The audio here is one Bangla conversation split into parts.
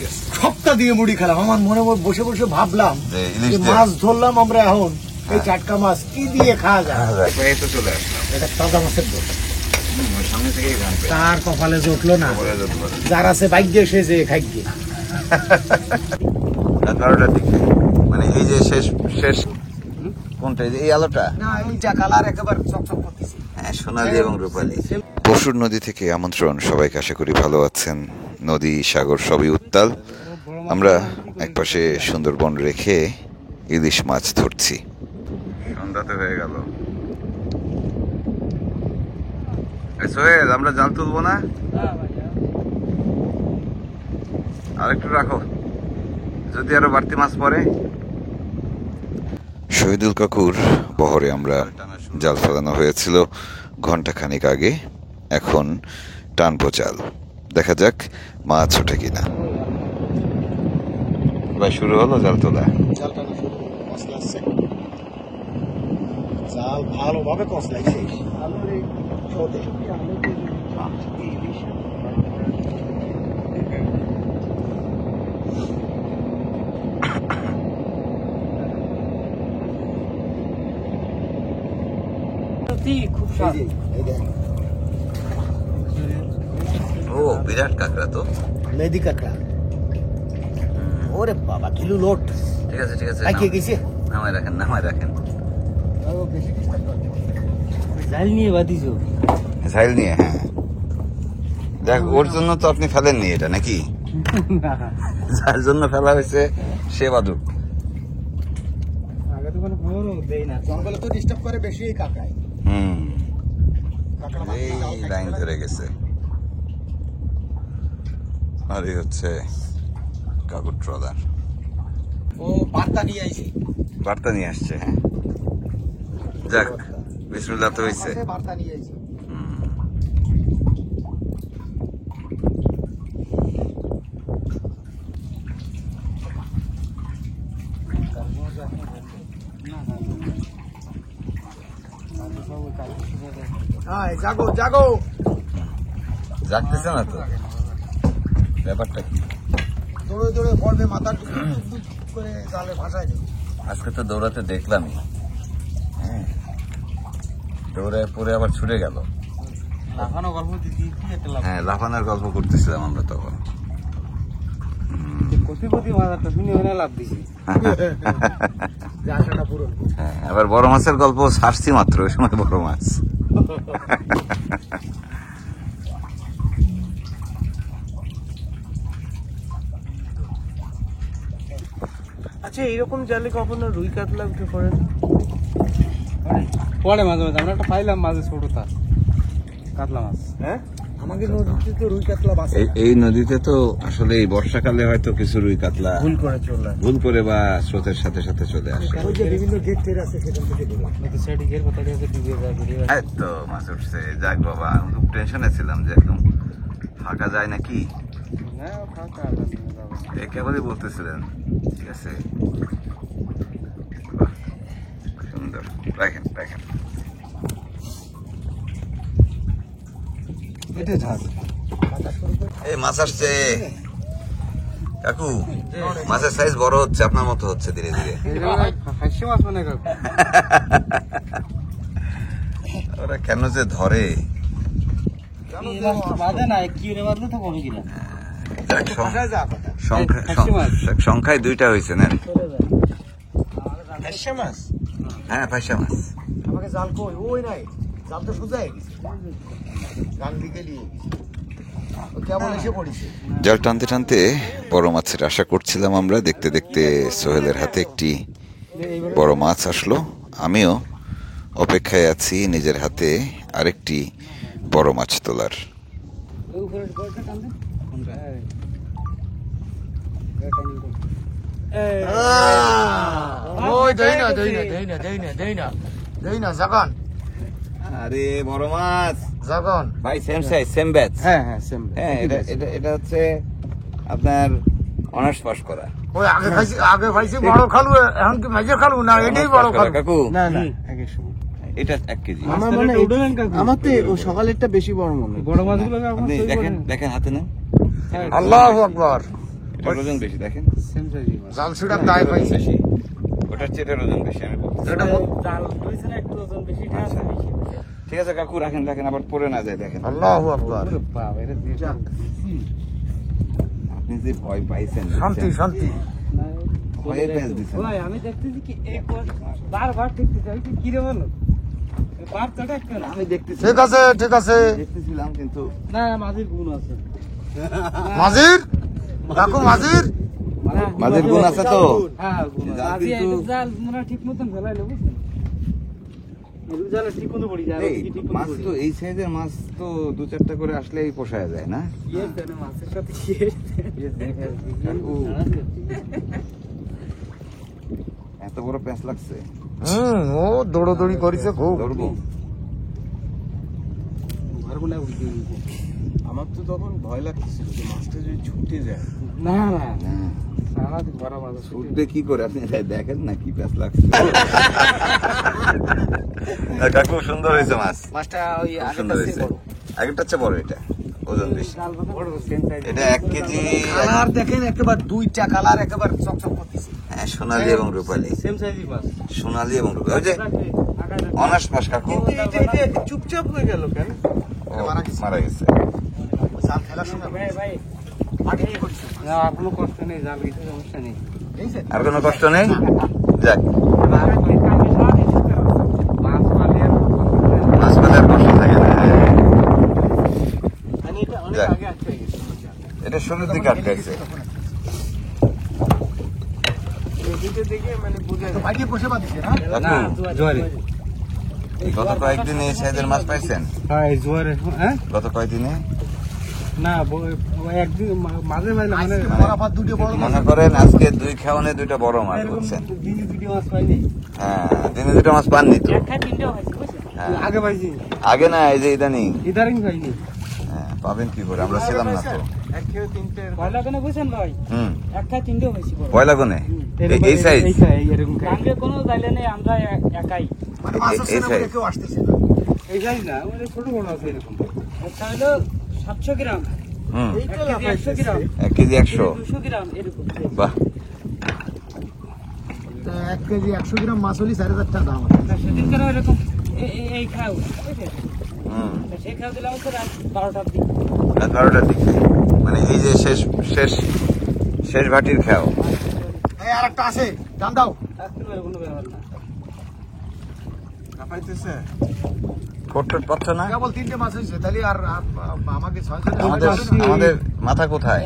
আছে, সপ্তা দিয়ে মুড়ি খেলাম। আমার মনে বসে বসে ভাবলাম মাছ ধরলাম আমরা, এখন এই টাটকা মাছ কি দিয়ে খাওয়া যায়। এই তো চলে আসলাম, এটা তাজা মাছের দোষ, সামনে থেকেই গান পেয়ে তার কপালে জুটলো না, যার আছে ভাগ্যে সে যে খাইগে। 11টার দিকে, মানে এই যে শেষ শেষ কোনটা, এই আলোটা না এইটা কালার একেবারে চকচক করতেছে। হ্যাঁ, সোনালী এবং রূপালী। পশুর নদী থেকে আমন্ত্রণ সবাইকে, আশা করি ভালো আছেন। নদী সাগর সবই উত্তাল, আমরা একপাশে সুন্দরবন রেখে ইলিশ মাছ ধরছি। সন্ধ্যাতে হয়ে গেল। সোহেল, আমরা জাল তুলবো না? আরেকটু রাখো, যদি আরো বাড়তি মাছ পড়ে। শহীদুল কাকুর বহরে আমরা জাল ফেলানো হয়েছিল ঘন্টাখানিক আগে, এখন টানবো জাল, দেখা যাক মাছ ওঠে কিনা। ভাই শুরু হলো জাল তোলা, জাল ভালোভাবে কসলাইছে। ও বিরাট কাঁকড়া তো, মেদি কাঁকড়া। ওরে বাবা, কিলো লোট। ঠিক আছে ঠিক আছে, কে গেছে? নামায় রাখেন নামায় রাখেন। জাল নিয়ে বাদিছো? ঝাইল নিয়ে, হ্যাঁ। দেখ, ওর জন্য তো আপনি ফেলেননি এটা নাকি? যার জন্য ফেলা হয়েছে সে বাদুক। আগে তো কোনো খবরও দেই না, জঙ্গলে তো ডিস্টার্ব করে বেশি কাঁকড়ায়। এই লাইন ধরে গেছে, আর এই হচ্ছে কাকুর ট্রলার। ও বার্তা নিয়ে আইছে, বার্তা নিয়ে আসছে। হ্যাঁ, যাক, বিসমিল্লাহ তো হয়েছে। বার্তা নিয়ে আইছে। জাগো জাগো, জাগতেছে না তো, ব্যাপারটা কি? দৌড়ে দৌড়ে পড়বে, মাথা করে জালে ভাসায় দেবে। আজকে তো দৌড়াতে দেখলামই, হ্যাঁ, দৌড়ে পরে আবার ছুটে গেল। লাফানো গল্প দিদি, হ্যাঁ, লাফানোর গল্প করতেছিলাম আমরা তখন। কোটি কোটি মাথাটা শুনে ওখানে লাভ দিছি। আশাটা পূরণ। হ্যাঁ, আবার বড় মাছের গল্প ছাড়ছি মাত্র, ওই সময় বড় মাছ। আচ্ছা, এরকম জালে কখনো রুই কাতলা উঠে পড়ে? পড়ে মাঝে মাঝে, আমরা একটা পাইলাম মাঝে ছোটটা কাতলা মাছ। হ্যাঁ, আমাদের নদীতে তো রুই কাতলা বাসে। এই নদীতে তো আসলে এই বর্ষাকালে হয়তো কিছু রুই কাতলা ভুল করে বা স্রোতের সাথে সাথে চলে আসে। ওই যে বিভিন্ন গেট টের আছে, সেখান থেকে ঢোকা। নদীর সাইডে গিয়ে কোথায় গিয়ে ডুবে যায়, বেরিয়ে যায়। এই তো মাছ উঠছে, যাক বাবা, আমি খুব টেনশনে ছিলাম যে একদম ফাঁকা যায় নাকি। না, ফাঁকা একেবারে বলতেছিলেন, ঠিক আছে, বাহ, সুন্দর, রাখেন রাখেন। এটা ঝাড়। এই মাছ আসছে কাকু, মাছের সাইজ বড় হচ্ছে, আপনার মতো হচ্ছে ধীরে ধীরে। হাসি মাছ মানে কাকু। ওরা কেন যে ধরে, বাঁধে না, কি রে বাঁধলে তো কমে কিনা। সংখ্যায় দুইটা হয়েছে না? মাছ, হ্যাঁ, ফাইসা মাছ। আমাকে জাল কই? ওই নাই, জাল তো সোজাই গান দিকে নিয়ে কেমন এসে পড়েছে। জাল টানতে টানতে বড় মাছের আশা করছিলাম আমরা, দেখতে দেখতে সোহেলের হাতে একটি বড় মাছ আসলো। আমিও অপেক্ষায় আছি নিজের হাতে আরেকটি বড় মাছ তোলার। আরে বড় মাছ জাগন ভাই, সেম সাইজ, সেম ব্যাচ। হ্যাঁ হ্যাঁ, সেম। হ্যাঁ, এটা হচ্ছে আপনার অনার্স পাস করা। ওই আগে খাইছি বড় খালু, এখন কি মেজর খালু না? এটাই বড় খালু কাকু। না না, এটা 1 কেজি। আমার মানে আমার তো সকালেরটা বেশি বড় মনে হয়। বড় মাছগুলো আপনি দেখেন হাতে নেন। আল্লাহু আকবার। এটার ওজন বেশি দেখেন, সেম সাইজই মাছ। জাল ছুটার দায় পাইছে। বেশি, ওটার চেয়ে এটার ওজন বেশি আমি বলছি। এটা জাল হয়েছে না একটু ওজন বেশি, এটা আছে বেশি। ঠিক আছে কাকু, রাখেন রাখেন, আবার পড়ে না যায় দেখেন। আল্লাহু আকবার। ওরে বাবা, এটা দিয়ে যাক। আপনি যে ভয় পাইছেন, শান্তি শান্তি। ভয়ের প্যাঁচ দিচ্ছেন। ভাই আমি দেখতেছি কি বারবার দেখতেছি, আমি কি রে বলো বাচ্চাটা একটু না। আমি দেখতেছি, ঠিক আছে ঠিক আছে। দেখতেছিলাম কিন্তু না মাঝির গুণ আছে। মাজির কাকু মাজির। মাঝের গুণ আছে তো। হ্যাঁ গুণ আছে। জাল মাঝি কিন্তু- এই জাল মনে হয় ঠিক মতন ফেলাইলো, বুঝছেন? এই জালে ঠিক মতো পড়ি যায়, এই মাছ তো, এই সাইজের মাছ তো 2-4টা করে আসলেই পোষায় যায় না? ইয়ে দেন মাছের সাথে কি কাকু, এত বড় প্যাঁচ লাগছে, ও দৌড়দৌড়ি করেছে খুব। ধরবো? ঘরগুলো উঠে দিয়েছে। আমার তো তখন ভয় লাগতেছিল যে মাছটা যদি ছুটে যায়। না না হ্যাঁ। সারা দিন বড় মাছ ছুটে। উঠবে কি করে, আপনি দেখেন না কি প্যাঁচ লাগছে। কাকু সুন্দর হয়েছে মাছ, মাছটা ওই খুব আগের সুন্দর হয়েছে। আগেরটার চেয়ে বড় এটা, ওজন বেশি। জাল বড় সেম সাইজ। এটা 1 কেজি। কালার দেখেন একেবারে দুইটা কালার একেবারে চকচক করতেছে। হ্যাঁ, সোনালী এবং রূপালী। সেম সাইজই মাছ। সোনালী এবং রূপালী, ওই যে অনার্স পাস কাকু। এটা চুপচাপ হয়ে গেল কেন? ও, মারা গেছে। জাল খেলার সময় ভাই ভাই মাটি কি করেছে? না, আর কোনো কষ্ট নেই, জাল কিছু সমস্যা নেই। এই যে আর কোনো কষ্ট নেই, যাক। মাছ পালে আর মাছ পেলে আর কষ্ট থাকে না। আমি এটা অনেক যাক। আগে আটকে গেছি। এটা শুরুর দিকে আটকাইছে। এদিকে দেখে মানে বোঝা যায়। মাটি বসে বাঁধিছে না? না, কাকু, জোয়ারে। গত কয়েকদিন এই সাইজের মাছ পাইছেন? হ্যাঁ, এই জোয়ারে। হ্যাঁ? গত কয়েকদিনে না, একদিন মাঝে মাঝে মানে আজকে বরাবর দুটো বড় মাছ। মনে করেন আজকে 2 খাওয়ানে 2টা বড় মাছ এরকম বুঝছেন? দিনে দুটো মাছ পাইনি। হ্যাঁ, দিনে 2টা মাছ পাননি তো। একটা তিনটেও হয়েছে, বুঝছেন? হ্যাঁ, আগে পাইছি, আগে না, এই যে ইদানিং। ইদারিং পাইনি। হ্যাঁ, পাবেন কি করে, আমরা ছিলাম না তো। এক খেয়ে তিনটে ভয় লাগে না, বুঝছেন ভাই? হুম, একটা তিনটেও হয়েছে বড়। ভয় লাগনে এই সাইজ। এরকম গাঙ্গে কোনো যাইলে নেই, আমরা একাই। মানে মাছ এই আসছে না size। বলে কেউ আসতেছে না। এই সাইজ না, মানে ছোট বড় আছে এরকম। একটা হলো 700 গ্রাম, হুম, 1 কেজি 100 গ্রাম, 1 কেজি 100। 200 গ্রাম এরকম। বাহ, তা 1 কেজি 100 গ্রাম মাছ হলে 4,000 টাকা দাম আছে। তা সেদিনকার এরকম এই খাও, বুঝছেন? হুম, তা সেই খাও দিলাম হচ্ছে রাত 12টার দিকে। রাত 12টার দিকে, মানে এই যে শেষ শেষ শেষ ভাটির খাও। এই আরেকটা আছে, টান দাও। রাত্রে কোনো ব্যাপার না। কাঁপাইতেছে। কোটট পাচ্ছ না? কেবল 3টে মাছ হয়েছে, তাহলে আর আমাকে 6 আমাদের আমাদের মাথা কোথায়?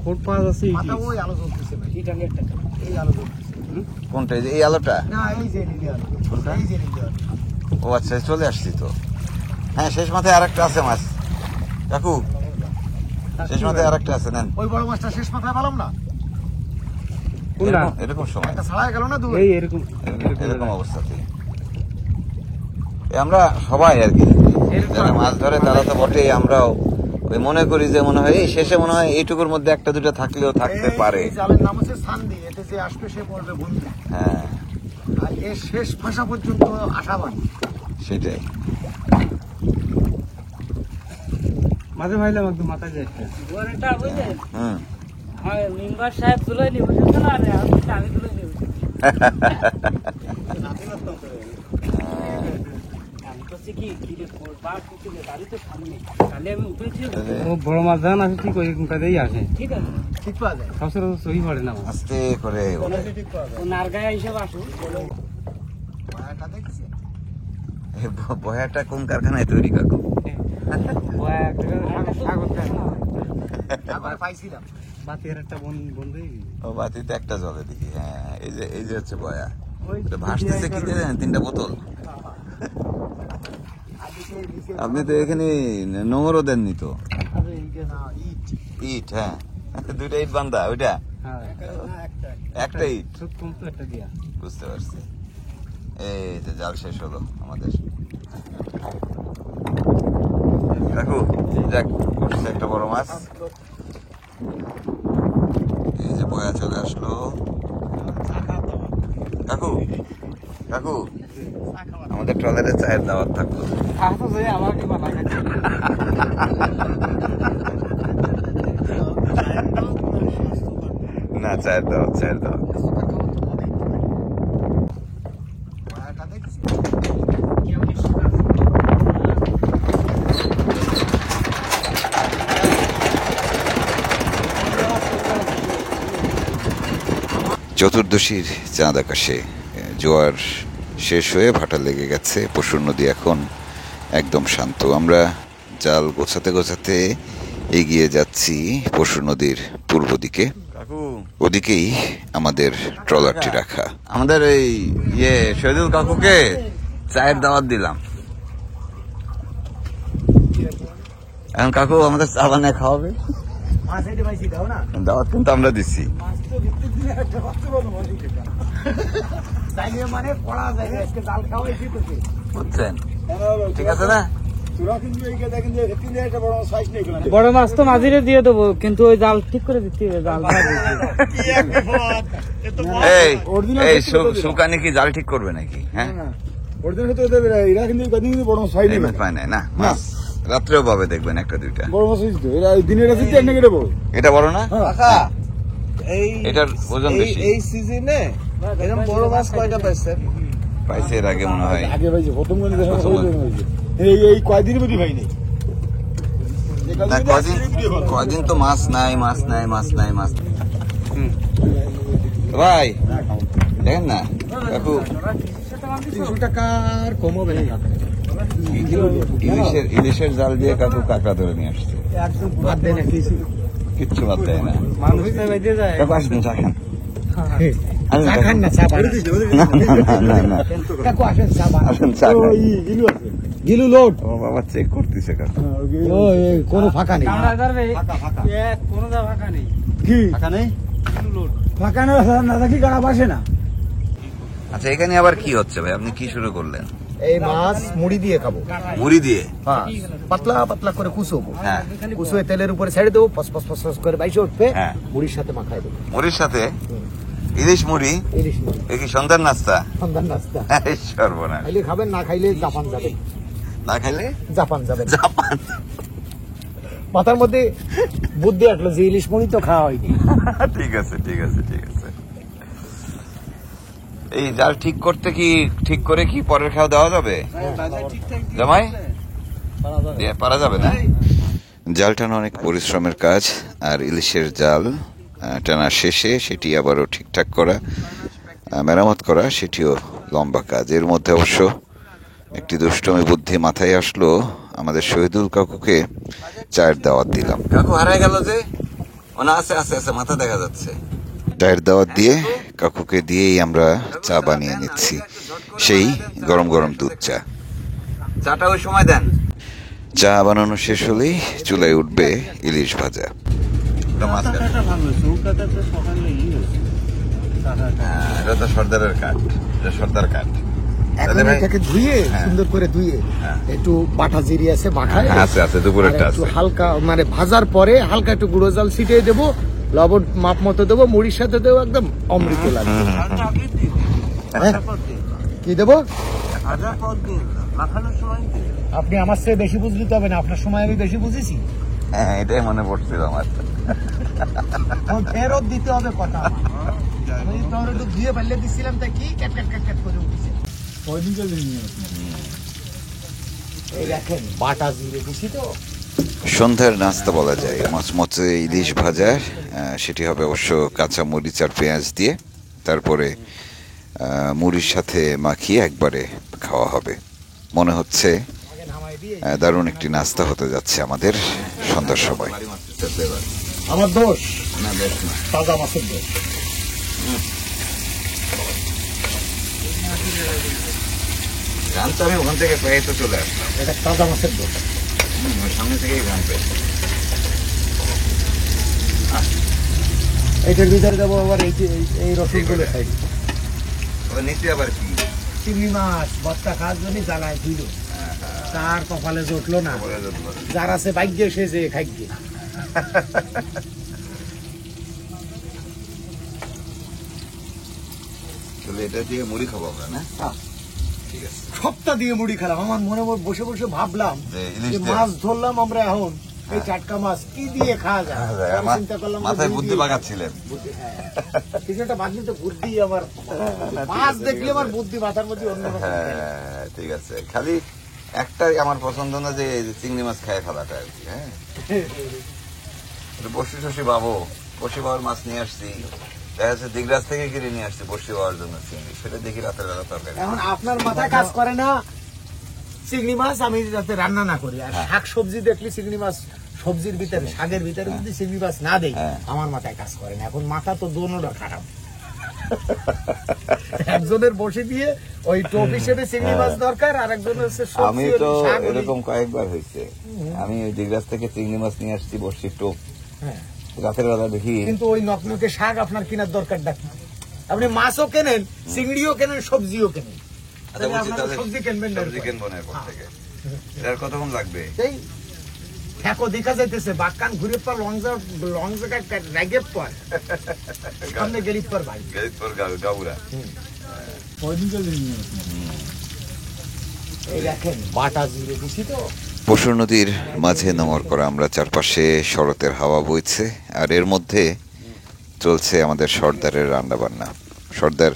কোট পাওয়া যাচ্ছে মাথা ওই আলো জ্বলতেছে ভাই, এটা নিয়ে একটা খাও। এই আলো জ্বলতেছে। কোনটা, এই যে এই আলোটা? না এই যে নীল আলো, এই যে নীল আলো। ও আচ্ছা, চলে আসছি তো। হ্যাঁ, শেষ মাথায় আরেকটা আছে মাছ কাকু, শেষ মাথায় আরেকটা আছে, নেন। ওই বড় মাছটা শেষ মাথায় পেলাম না, কোনটা? এরকম সময়, একটা ছাড়াই গেল না দুই। এই এরকম এরকম অবস্থাতে আমরা সবাই আর কি যারা মাছ ধরে তারা তো বটেই, আমরাও ওই মনে করি যে মনে হয় এই শেষে মনে হয় এইটুকুর মধ্যে একটা দুটো থাকলেও থাকতে পারে। এই জালের নাম হচ্ছে সান্দি, এতে যে আসবে সে পড়বে বন্ধু। হ্যাঁ, আর এর শেষ ভাষা পর্যন্ত আশাবাদী। সেটাই। মাঝে ভাইলাম একদম মাথায় যায় একটা। জোয়ারটা বুঝলেন? হুম, হয় মেম্বার সাহেব তুলে নিয়ে বসেছে না, আর আমি তুলে নিয়ে বসেছি। আমি করছি কি কিরে বার করছি যে গাড়ি তো সামনে, তাহলে আমি উঠেছি। ও বড় মাছ জান আসে ঠিক ওই কাজেই আসে, ঠিক আছে, ঠিক পাওয়া যায়। সচরাচর সহি পড়ে না মাছ। আস্তে করে ওঠে। ও নারগায়া হিসেবে আসুক। মায়াটা দেখছি। এই বয়াটা কোন কারখানায় তৈরি কাকু? একবার পাইছিলাম। বাতির একটা বন্ধ হয়ে গেছে। ও বাতিতে একটা জলে দেখি। হ্যাঁ, এই যে হচ্ছে বয়া। এটা ভাসতেছে কি জানেন, 3টা বোতল। আপনি তো এখানে নোংরও দেননি তো? ইট, হ্যাঁ, 2টা ইট বান্ধা, ওইটা হ্যাঁ, একটা ইট। খুব কম তো একটা দিয়া। বুঝতে পারছি। এই যে জাল শেষ হলো আমাদের কাকু, যাক উঠছে একটা বড় মাছ। এই যে বয়া চলে আসলো। কাকু কাকু, আমাদের ট্রলারে চায়ের দাওয়াত থাকলো। আসো যে আমাকে বানা খাচ্ছে। না, চায়ের দাওয়াত, চায়ের দাওয়াত। চতুর্দশীর চাঁদ আকাশে জোয়ার শেষ হয়ে ভাটা লেগে গেছে। পশুর নদী এখন একদম শান্ত। আমরা জাল গোছাতে গোছাতে এগিয়ে যাচ্ছি পশুর নদীর পূর্ব দিকে। ওদিকেই আমাদের ট্রলারটি রাখা। আমাদের এই শহীদুল কাকুকে চায়ের দাওয়াত দিলাম। এখন কাকু আমাদের চা বানিয়ে খাওয়াবে। দাওয়াত কিন্তু আমরা দিচ্ছি। বুঝছেন? ঠিক আছে না? বড় মাছ তো মাঝিরে দিয়ে দেবো, কিন্তু ওই জাল ঠিক করে দিতে হবে। জাল এই সুকানি কি জাল ঠিক করবে নাকি? হ্যাঁ, পায় নাই না মাছ, রাত্রেও পাবে দেখবেন একটা দুইটা। এটা বড় না? এটার ওজন বেশি। এই সিজনে এরকম বড় মাছ কয়টা পাইছেন? পাইছে এর আগে মনে হয়। কয়দিন তো মাছ নাই, মাছ নাই, মাছ নাই, মাছ নাই। ভাই দেখেন না কাকু, 300 টাকার কম হবে না। ইলিশের জাল দিয়ে কাকু কাঁকড়া ধরে নিয়ে আসছে। একদম বাদ দেয় না, কিচ্ছু বাদ দেয় না। মানুষ তো বেঁধে যায়। কাকু আসেন, চা খান। চা খান না, চা বানান। কাকু আসেন, চা বানান। আসেন, চা খান। গিলু লোড। ও বাবা, চেক করতেছে কাকু। কোনো ফাঁকা নেই। কামড়া ধরবে, কোনো যা ফাঁকা নেই। কি ফাঁকা নেই? ফাঁকা না থাকি গাড়া বাসে না। আচ্ছা, এখানে আবার কি হচ্ছে ভাই? আপনি কি শুরু করলেন? এই মাছ মুড়ি দিয়ে খাবো। মুড়ি দিয়ে? হ্যাঁ, পাতলা পাতলা করে কুচোবো। হ্যাঁ, কুচোয়ে তেলের উপরে ছেড়ে দেবো, ফস ফস ফস ফস করে বাইশে উঠবে। হ্যাঁ, মুড়ির সাথে মাখায় দেবো। মুড়ির সাথে ইলিশ মুড়ি? ইলিশ মুড়ি এ কি সন্ধ্যার নাস্তা? সন্ধ্যার নাস্তা। সর্বনাশ। খাইলে খাবেন, না খাইলে জাপান যাবেন। না খাইলে জাপান যাবেন। জাপান। মাথার মধ্যে বুদ্ধি আসলো যে ইলিশ মুড়ি তো খাওয়া হয়নি। ঠিক আছে, ঠিক আছে, ঠিক আছে। এই জাল ঠিক করতে কি, ঠিক করে কি পরের খাওয়া দেওয়া যাবে জামাই? পারা যাবে না? জাল টানা অনেক পরিশ্রমের কাজ, আর ইলিশের জাল টানা শেষে সেটি আবারও ঠিকঠাক করা, মেরামত করা, সেটিও লম্বা কাজ। এর মধ্যে অবশ্য একটি দুষ্টমি বুদ্ধি মাথায় আসলো। আমাদের শহীদুল কাকুকে চায়ের দাওয়াত দিলাম। কাকু হারায় গেল যে? ওনা আছে, আছে, আছে, মাথা দেখা যাচ্ছে। চায়ের দাওয়াত দিয়ে কাকুকে দিয়েই আমরা চা বানিয়ে নিচ্ছি, সেই গরম গরম দুধ চা। চাটা ওই সময় দেন। চা বানানো শেষ হলেই চুলায় উঠবে ইলিশ ভাজা। এটা তো সর্দারের কাঠ, এটা সর্দার কাঠ। এখন এটাকে ধুয়ে, সুন্দর করে ধুয়ে একটু বাটা জিরি আছে মাখায়, আছে, আছে, দুপুরেরটা আছে। একটু হালকা মানে ভাজার পরে হালকা একটু গুঁড়ো জল ছিটিয়ে দেবো, লবণ মাপ মতো দেবো, মুড়ির সাথে দেবো, একদম অমৃত লাগবে। কি দেবো? আপনি আমার চেয়ে বেশি বুঝলি তো হবে না, আপনার সময় আমি বেশি বুঝেছি। হ্যাঁ, এটাই মনে পড়ছিল আমার। ফেরত দিতে হবে কথা। আমি তোর একটু ধুয়ে ফেললে দিচ্ছিলাম, তাই কি ক্যাট ক্যাট ক্যাট ক্যাট করে উঠছে। এই দেখেন বাটা জিরে দিছি তো। সন্ধ্যার নাস্তা বলা যায় মচমচে ইলিশ ভাজা। সেটি হবে অবশ্য কাঁচা মরিচ আর পেঁয়াজ দিয়ে, তারপরে মুড়ির সাথে মাখিয়ে একবারে খাওয়া হবে। মনে হচ্ছে দারুণ একটি নাস্তা হতে যাচ্ছে আমাদের সন্ধ্যার সময়। আমার দোষ না, বেশ না, তাজা মাছের দোষ। গান তো আমি ওখান থেকে পেয়ে তো চলে আসলাম। এটা তাজা মাছের দোষ। সামনে থেকেই গান পেয়ে। এইটার ভিতরে দেবো আবার এই রসুন গুলো খাই। নিচে আবার কি চিংড়ি মাছ ভর্তা খাওয়ার জন্য জ্বালায় দিল, তার কপালে জুটলো না। যার আছে ভাগ্যে সে যে খাইগে। এটা দিয়ে মুড়ি খাবো আমরা না? ঠিক আছে, সপ্তাহ দিয়ে মুড়ি খেলাম। আমার মনে বসে বসে ভাবলাম ইলিশ যে মাছ ধরলাম আমরা এখন, এই টাটকা মাছ কি দিয়ে খাওয়া যায় আমি চিন্তা করলাম যে মাথায় ডিম বুদ্ধি দিয়ে- বাগাচ্ছিলেন। কিছু একটা বাদ তো বুদ্ধি আমার মাছ দেখলে আমার বুদ্ধি মাথার মধ্যে অন্যরকম হ্যাঁ ঠিক আছে, খালি একটাই আমার পছন্দ না যে এই যে চিংড়ি মাছ খায় ফেলাটা আর কি। হ্যাঁ বসি টসি পাবো, বসি পাওয়ার মাছ নিয়ে আসছি, দেখা যাচ্ছে দিগরাজ থেকে কিনে নিয়ে আসছি বসি পাওয়ার জন্য চিংড়ি, সেটা দেখি রাতের বেলা তরকারি। এখন আপনার মাথায় কাজ করে না চিংড়ি মাছ আমি যাতে রান্না না করি, আর শাক সবজি দেখলে চিংড়ি মাছ সবজির ভিতরে শাকের ভিতরে যদি চিংড়ি মাছ না দেয় আমার মাথায় কাজ করে না। এখন মাথা তো দোনোটা খারাপ। একজনের বসে দিয়ে ওই টোপ হিসেবে চিংড়ি মাছ দরকার, আর একজনের হচ্ছে আমি সবজি তো শাক এরকম কয়েকবার হয়েছে, আমি ওই দিগরাজ থেকে চিংড়ি মাছ নিয়ে আসছি বসির টোপ, হ্যাঁ। রাতের বেলা দেখি কিন্তু ওই নকনকে শাক আপনার কেনার দরকার ডাকি, আপনি মাছও কেনেন, চিংড়িও কেনেন, সবজিও কেনেন, আচ্ছা, তাহলে বলছি আপনারা তাহলে সবজি কিনবেন না। সবজি কিনবো না এরপর থেকে। এটার কতক্ষণ লাগবে? সেই ঠেকো দেখা যাইতেছে বাক্কান ঘুরে পর লং জায়গায় রাগে পর সামনে গেলি পর ভাই গেরিতপুর গাউরা। এই দেখেন বাটা জিরে দিছি তো। পশুর নদীর মাঝে নামার পর আমরা চারপাশে শরতের হাওয়া বইছে, আর এর মধ্যে চলছে আমাদের সর্দারের রান্না বান্না। সর্দার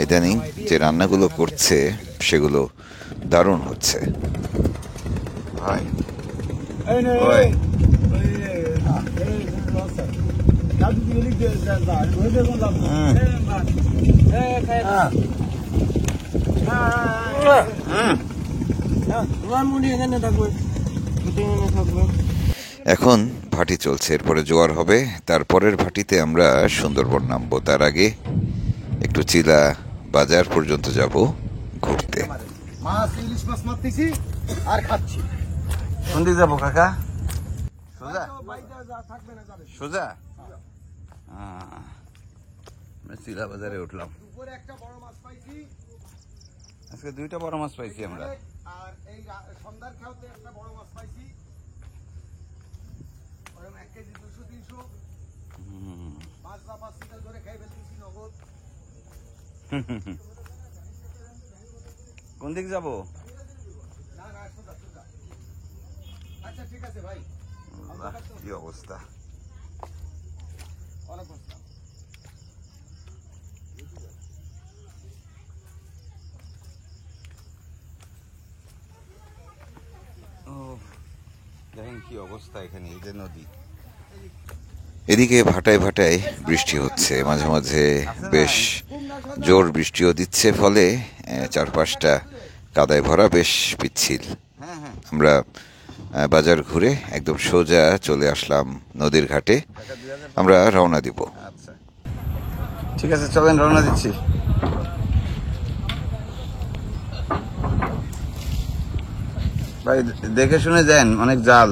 ইদানিং যে রান্নাগুলো করছে সেগুলো দারুণ হচ্ছে। ভাই এই নে ওই। দাদু দিলি দে দাদা ওই দেখুন লাভ তোমার মুড়ি এখানে থাকবে, এখানে থাকবে। এখন ভাটি চলছে, এরপরে জোয়ার হবে, তারপরের ভাটিতে আমরা সুন্দরবন নামবো। তার আগে একটু চিলা বাজার পর্যন্ত যাব ঘুরতে। মাছ ইলিশ মাছ মারতেছি আর খাচ্ছি। কোন দিকে যাবো কাকা? সোজা বাইরে যা থাকবে না যাবে। সোজা আমরা চিলা বাজারে উঠলাম। দুপুরে একটা বড় মাছ পাইছি, আজকে দুইটা বড় মাছ পাইছি আমরা। আর এই সন্ধ্যার খাওয়াতে একটা বড় মাছ পাইছি, ওরকম 1 কেজি 200-300 মাছ বা 5 লিটার ধরে খাই ফেলতেছি নগদ। কোন দিক যাবো? না না সোজা সোজা। আচ্ছা ঠিক আছে ভাই, বাহ, কি অবস্থা! অনেক বসলাম। দেখেন কি অবস্থা এখানে, এই যে নদী। এদিকে ভাটায় ভাটায় বৃষ্টি হচ্ছে, মাঝে মাঝে বেশ জোর বৃষ্টিও দিচ্ছে, ফলে চারপাশটা কাদায় ভরা, বেশ পিচ্ছিল। আমরা বাজার ঘুরে একদম সোজা চলে আসলাম নদীর ঘাটে। আমরা রওনা দিব। ঠিক আছে, চলেন রওনা দিচ্ছি। ভাই দেখে শুনে যান, অনেক জাল।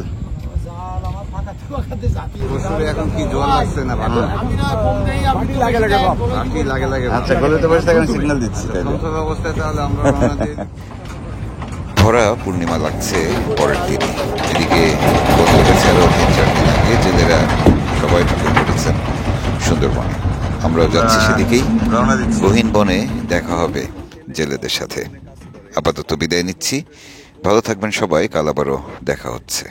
জাল আমার ফাঁকাতে ফাঁকাতে জাতীয় পশুরে এখন কি জোর লাগছে না ভালো? আমি না কম দেই, আপনি লাগে লাগে বাপ। কি লাগে লাগে? আচ্ছা, গলিতে বসে থাকেন, সিগন্যাল দিচ্ছি। তাহলে অবস্থায় তাহলে আমরা রওনা দিই। ভরা পূর্ণিমা লাগছে পরের দিনই। এদিকে গত বছরও 3-4 দিন আগে জেলেরা সবাই ঢুকে পড়েছেন সুন্দরবনে। আমরাও যাচ্ছি সেদিকেই। গহীন বনে দেখা হবে জেলেদের সাথে। আপাতত বিদায় নিচ্ছি, ভালো থাকবেন সবাই, কাল আবারও দেখা হচ্ছে।